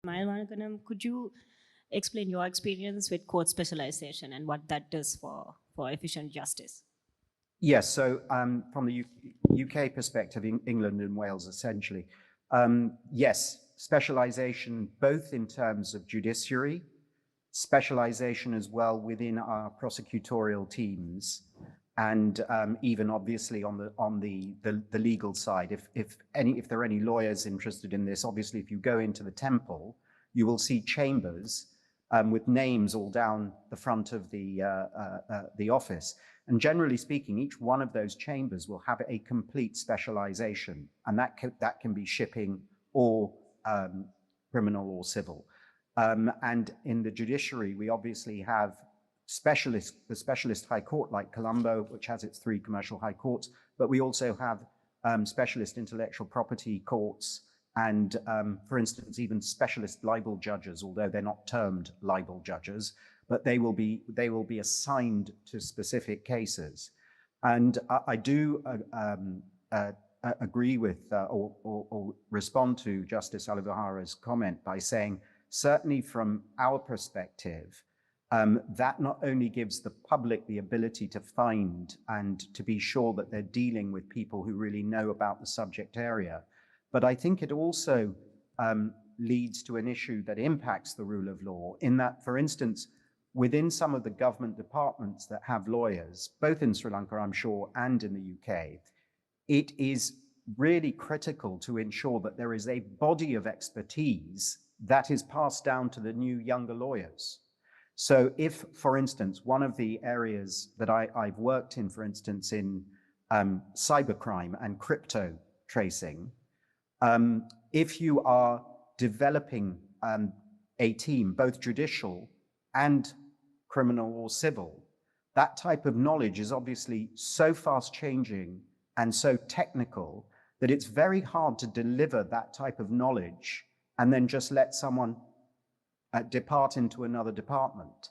Lankan, could you explain your experience with court specialization and what that does for efficient justice? Yes, so from the UK perspective, England and Wales essentially, yes, specialization both in terms of judiciary, specialization as well within our prosecutorial teams, and even obviously on the legal side. If there are any lawyers interested in this, obviously if you go into the Temple, you will see chambers with names all down the front of the office. And generally speaking, each one of those chambers will have a complete specialization, and that can be shipping or criminal or civil. And in the judiciary, we obviously have the specialist high court like Colombo, which has its 3 commercial high courts, but we also have specialist intellectual property courts and, for instance, even specialist libel judges, although they're not termed libel judges, but they will be assigned to specific cases. And I do agree with or respond to Justice Alivahara's comment by saying, certainly from our perspective, that not only gives the public the ability to find and to be sure that they're dealing with people who really know about the subject area, but I think it also leads to an issue that impacts the rule of law in that, for instance, within some of the government departments that have lawyers, both in Sri Lanka, I'm sure, and in the UK, it is really critical to ensure that there is a body of expertise that is passed down to the new younger lawyers. So if, for instance, one of the areas that I've worked in, for instance, in cybercrime and crypto tracing, if you are developing a team, both judicial and criminal or civil, that type of knowledge is obviously so fast changing and so technical that it's very hard to deliver that type of knowledge and then just let someone depart into another department.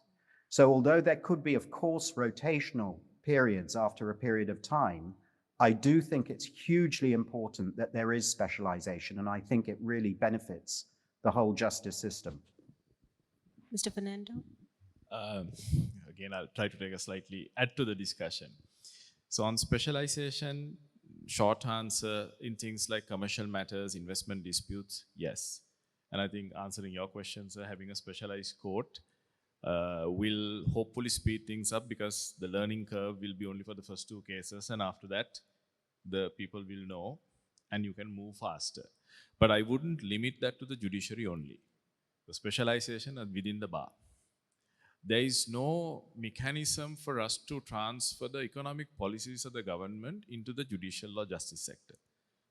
So although there could be, of course, rotational periods after a period of time, I do think it's hugely important that there is specialization, and I think it really benefits the whole justice system. Mr. Fernando? Again, I'll try to take a slightly add to the discussion. So on specialization, short answer in things like commercial matters, investment disputes, yes. And I think answering your questions, having a specialized court will hopefully speed things up because the learning curve will be only for the first 2 cases, and after that, the people will know and you can move faster. But I wouldn't limit that to the judiciary only. The specialization is within the bar. There is no mechanism for us to transfer the economic policies of the government into the judicial or justice sector.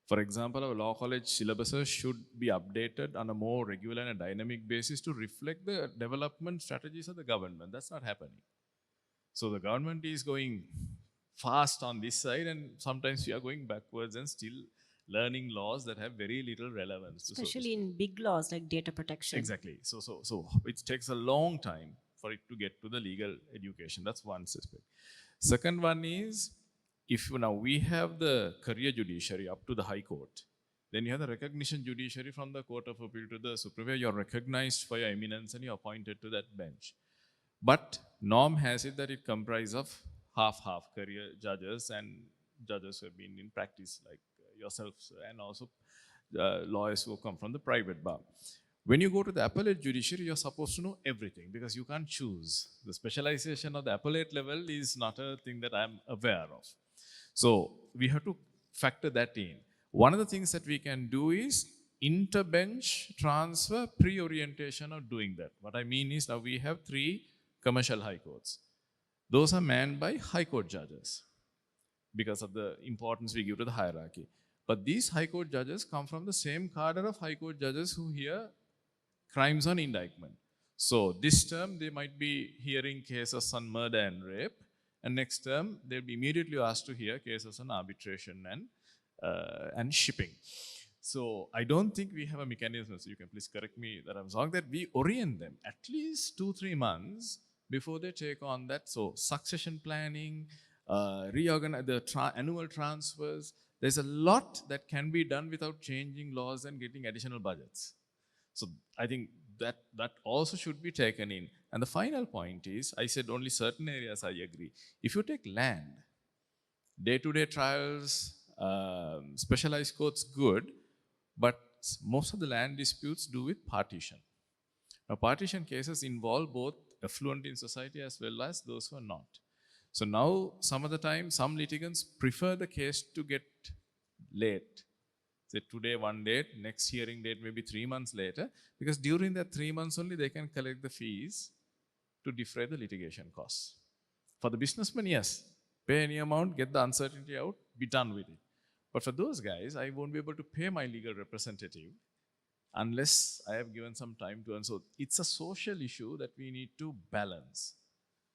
For example, our law college syllabuses should be updated on a more regular and dynamic basis to reflect the development strategies of the government. That's not happening. So the government is going fast on this side, and sometimes we are going backwards and still learning laws that have very little relevance. Especially in big laws like data protection. Exactly. So it takes a long time for it to get to the legal education. That's one aspect. Second one is, if now we have the career judiciary up to the High Court, then you have the recognition judiciary from the Court of Appeal to the Supreme. You're recognized for your eminence and you're appointed to that bench. But norm has it that it comprises of half-half career judges and judges who have been in practice like yourselves, and also lawyers who come from the private bar. When you go to the appellate judiciary, you're supposed to know everything because you can't choose. The specialization of the appellate level is not a thing that I'm aware of. So we have to factor that in. One of the things that we can do is interbench transfer pre-orientation of doing that. What I mean is now we have 3 commercial high courts. Those are manned by high court judges because of the importance we give to the hierarchy. But these high court judges come from the same cadre of high court judges who hear crimes on indictment. So this term, they might be hearing cases on murder and rape, and next term, they'll be immediately asked to hear cases on arbitration and shipping. So I don't think we have a mechanism, so you can please correct me that I'm wrong, that we orient them at least 2-3 months before they take on that. So succession planning, reorganize the annual transfers. There's a lot that can be done without changing laws and getting additional budgets. So I think that also should be taken in. And the final point is, I said only certain areas I agree. If you take land, day-to-day trials, specialized courts, good, but most of the land disputes do with partition. Now, partition cases involve both affluent in society as well as those who are not. So now, some of the time, some litigants prefer the case to get late. Say today one date, next hearing date maybe 3 months later, because during that 3 months only they can collect the fees to defray the litigation costs. For the businessman, yes, pay any amount, get the uncertainty out, be done with it. But for those guys, I won't be able to pay my legal representative unless I have given some time to earn. So it's a social issue that we need to balance.